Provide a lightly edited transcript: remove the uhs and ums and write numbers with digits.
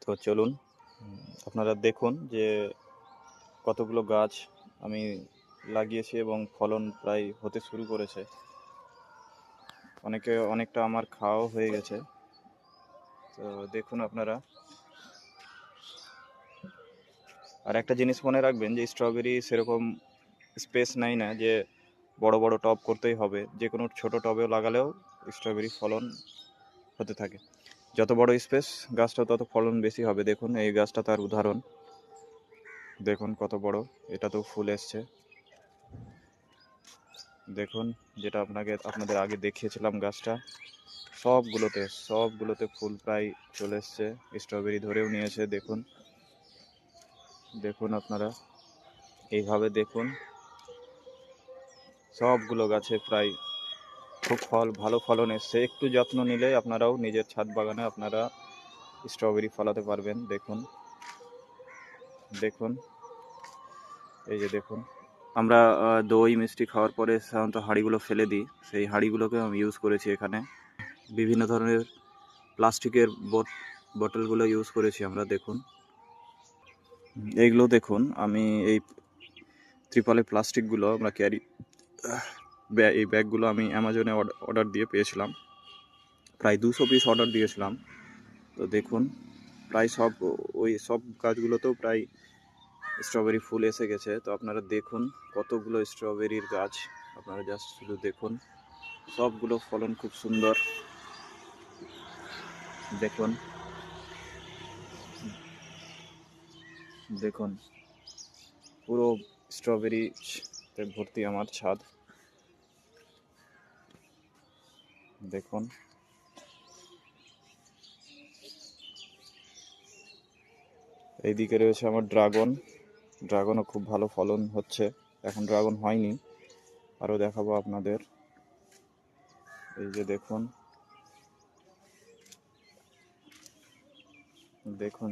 তো চলুন আপনারা দেখুন যে কতগুলো গাছ আমি লাগিয়েছি এবং ফলন প্রায় হতে শুরু করেছে। অনেকটা আমার খাওয়াও হয়ে গেছে। তো দেখুন আপনারা। আর একটা জিনিস মনে রাখবেন যে স্ট্রবেরি সেরকম স্পেস নেয় না যে বড় বড় টব করতেই হবে, যে কোনো ছোট টবেও লাগালেও স্ট্রবেরি ফলন হতে থাকে। যত বড় স্পেস গাছটা তত ফলন বেশি হবে। দেখুন এই গাছটা তার উদাহরণ, দেখুন কত বড়, এটা তো ফুল এসছে। দেখুন যেটা আপনাদের আগে দেখিয়েছিলাম গাছটা, সবগুলোতে ফুল প্রায় চলে এসছে, স্ট্রবেরি ধরেও নিয়েছে। দেখুন দেখুন আপনারা এইভাবে দেখুন, সবগুলো গাছে প্রায় খুব ভালো ফলন এসছে। একটু যত্ন নিলে আপনারাও নিজের ছাদ বাগানে আপনারা স্ট্রবেরি ফলাতে পারবেন। দেখুন দেখুন এই যে দেখুন, আমরা দই মিষ্টি খাওয়ার পরে সাধারণত হাঁড়িগুলো ফেলে দিই, সেই হাঁড়িগুলোকে আমি ইউজ করেছি এখানে। বিভিন্ন ধরনের প্লাস্টিকের বোতলগুলো ইউজ করেছি আমরা। দেখুন এইগুলো দেখুন, আমি এই ত্রিপলের প্লাস্টিকগুলো আমরা এই ব্যাগগুলো আমি অ্যামাজনে অর্ডার দিয়ে পেয়েছিলাম, প্রায় 200 পিস অর্ডার দিয়েছিলাম। তো দেখুন প্রায় ওই সব গাছগুলোতেও প্রায় স্ট্রবেরি ফুল এসে গেছে। তো আপনারা দেখুন কতগুলো স্ট্রবেরির গাছ, আপনারা জাস্ট শুধু দেখুন, সবগুলো ফলন খুব সুন্দর। দেখুন দেখুন পুরো স্ট্রবেরিতে ভর্তি আমার ছাদ। দেখুন এইদিকে রয়েছে আমার ড্রাগনও খুব ভালো ফলন হচ্ছে। এখন ড্রাগন হয়নি, আরও দেখাবো আপনাদের। এই যে দেখুন দেখুন